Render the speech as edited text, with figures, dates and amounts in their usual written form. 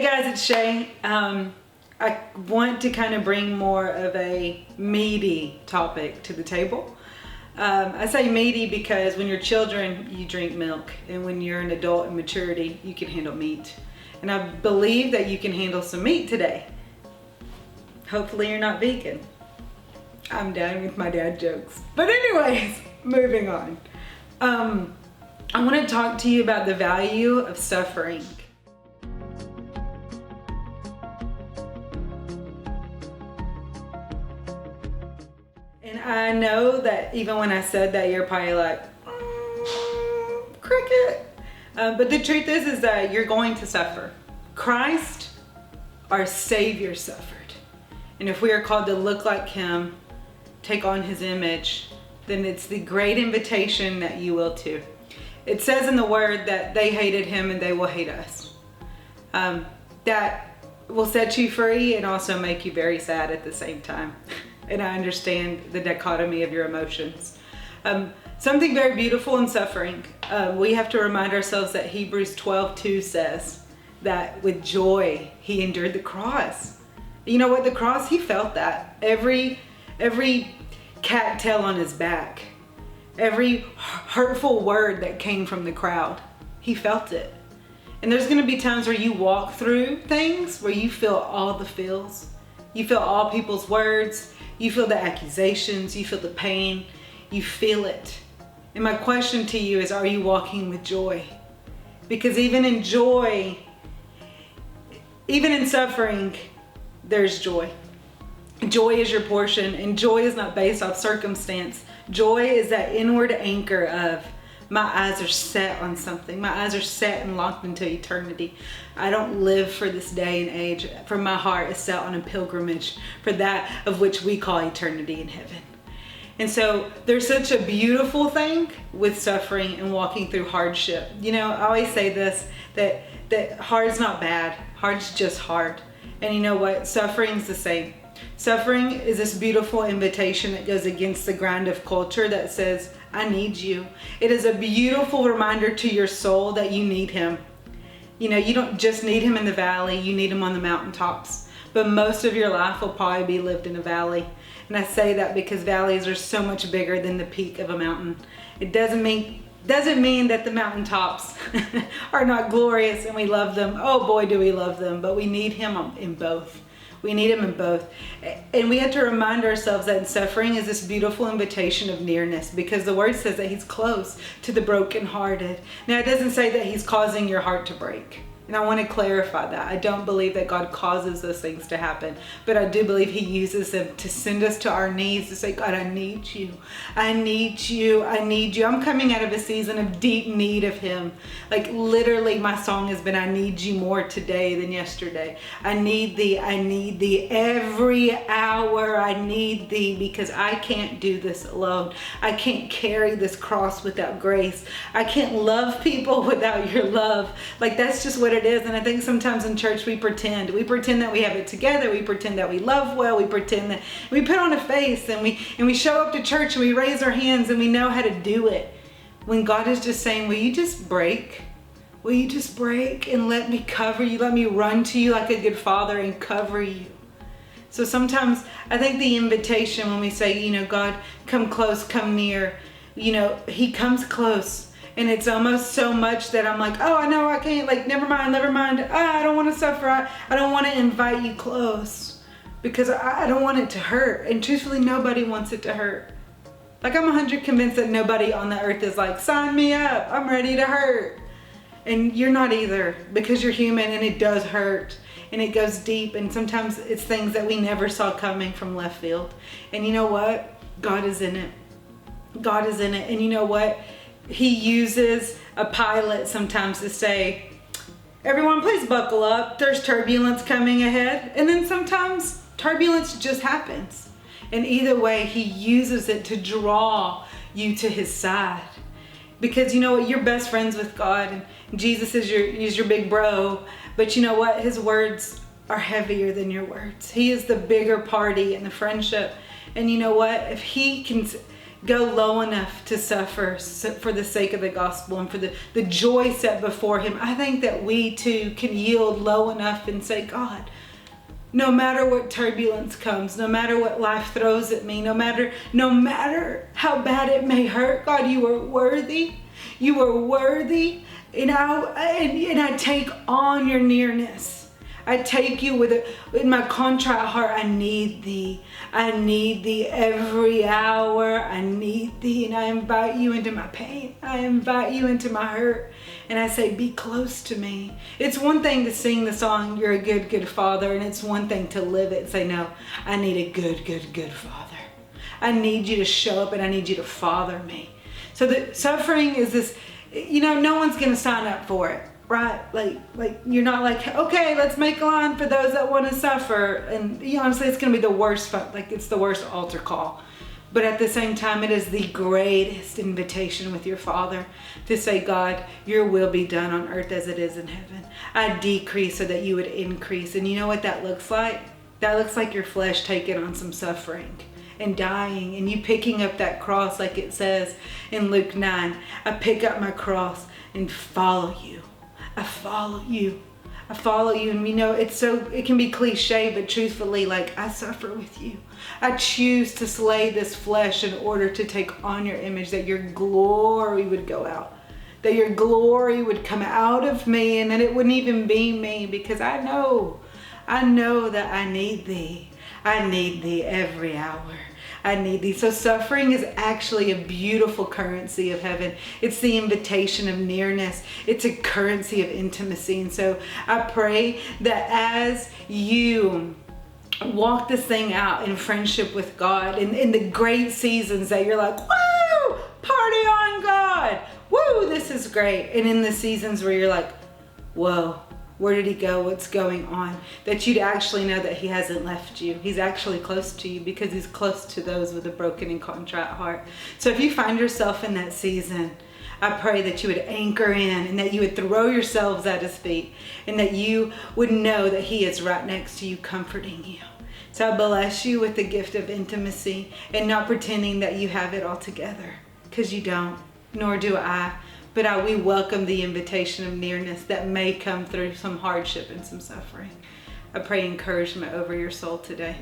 guys, it's Shay. I want to kind of bring more of a meaty topic to the table. I say meaty because when you're children, you drink milk, and when you're an adult in maturity, you can handle meat. And I believe that you can handle some meat today. Hopefully you're not vegan. I'm down with my dad jokes. But anyways, moving on. I want to talk to you about the value of suffering. And I know that even when I said that, you're probably like, cricket. But the truth is that you're going to suffer. Christ, our Savior, suffered. And if we are called to look like Him, take on His image, then it's the great invitation that you will too. It says in the Word that they hated Him and they will hate us. That will set you free and also make you very sad at the same time. And I understand the dichotomy of your emotions. Something very beautiful in suffering. We have to remind ourselves that Hebrews 12:2 says that with joy He endured the cross. You know what? The cross, He felt that. Every cattail on His back, every hurtful word that came from the crowd, He felt it. And there's going to be times where you walk through things where you feel all the feels. You feel all people's words. You feel the accusations. You feel the pain. You feel it. And my question to you is, are you walking with joy? Because even in joy, even in suffering, there's joy. Joy is your portion, and joy is not based off circumstance. Joy is that inward anchor of, my eyes are set on something. My eyes are set and locked into eternity. I don't live for this day and age, for my heart is set on a pilgrimage for that of which we call eternity in heaven. And so there's such a beautiful thing with suffering and walking through hardship. You know, I always say this, that hard's not bad. Hard's just hard. And you know what? Suffering's the same. Suffering is this beautiful invitation that goes against the grind of culture that says, I need you. It is a beautiful reminder to your soul that you need Him. You know, you don't just need Him in the valley, you need Him on the mountaintops. But most of your life will probably be lived in a valley. And I say that because valleys are so much bigger than the peak of a mountain. It doesn't mean that the mountaintops are not glorious and we love them. Oh boy, do we love them, but we need Him in both. We need Him in both. And we have to remind ourselves that in suffering is this beautiful invitation of nearness, because the Word says that He's close to the brokenhearted. Now, it doesn't say that He's causing your heart to break. And I want to clarify that. I don't believe that God causes those things to happen, but I do believe He uses them to send us to our knees to say, God, I need you. I need you. I need you. I'm coming out of a season of deep need of Him. Like literally my song has been, I need you more today than yesterday. I need thee. I need thee every hour. I need thee because I can't do this alone. I can't carry this cross without grace. I can't love people without your love. Like that's just what it is. And I think sometimes in church we pretend that we have it together. We pretend that we love well. We pretend that we put on a face and we show up to church and we raise our hands and we know how to do it. When God is just saying, will you just break? Will you just break and let me cover you? Let me run to you like a good father and cover you. So sometimes I think the invitation when we say, you know, God, come close, come near, you know, He comes close. And it's almost so much that I'm like, oh, I know I can't, like, never mind. I don't want to suffer. I don't want to invite you close because I don't want it to hurt. And truthfully, nobody wants it to hurt. Like, I'm 100% convinced that nobody on the earth is like, sign me up. I'm ready to hurt. And you're not either, because you're human and it does hurt and it goes deep. And sometimes it's things that we never saw coming from left field. And you know what? God is in it. God is in it. And you know what? He uses a pilot sometimes to say, everyone please buckle up, there's turbulence coming ahead. And then sometimes turbulence just happens. And either way, He uses it to draw you to His side. Because you know what, you're best friends with God and Jesus is your big bro. But you know what, His words are heavier than your words. He is the bigger party in the friendship. And you know what, if He can go low enough to suffer for the sake of the gospel and for the joy set before him, I think that we too can yield low enough and say, God, no matter what turbulence comes, no matter what life throws at me, no matter how bad it may hurt, God, you are worthy. You are worthy. And I take on your nearness. I take you in my contrite heart. I need thee. I need thee every hour. I need thee. And I invite you into my pain. I invite you into my hurt. And I say, be close to me. It's one thing to sing the song, you're a good, good father. And it's one thing to live it and say, no, I need a good, good, good father. I need you to show up and I need you to father me. So the suffering is this, no one's going to sign up for it. Right? Like you're not like, okay, let's make a line for those that want to suffer. And honestly, it's going to be the worst, it's the worst altar call. But at the same time, it is the greatest invitation with your Father to say, God, your will be done on earth as it is in heaven. I decrease so that you would increase. And you know what that looks like? That looks like your flesh taking on some suffering and dying, and you picking up that cross like it says in Luke 9. I pick up my cross and follow you. I follow you. I follow you. And it can be cliche, but truthfully, I suffer with you. I choose to slay this flesh in order to take on your image, that your glory would go out, that your glory would come out of me, and that it wouldn't even be me, because I know that I need thee. I need thee every hour. I need thee. So suffering is actually a beautiful currency of heaven. It's the invitation of nearness. It's a currency of intimacy. And so I pray that as you walk this thing out in friendship with God, in the great seasons that you're like, woo, party on God. Woo, this is great. And in the seasons where you're like, whoa, where did he go? What's going on? That you'd actually know that he hasn't left you. He's actually close to you, because he's close to those with a broken and contrite heart. So if you find yourself in that season, I pray that you would anchor in, and that you would throw yourselves at his feet, and that you would know that he is right next to you, comforting you. So I bless you with the gift of intimacy, and not pretending that you have it all together, because you don't, nor do I. But we welcome the invitation of nearness that may come through some hardship and some suffering. I pray encouragement over your soul today.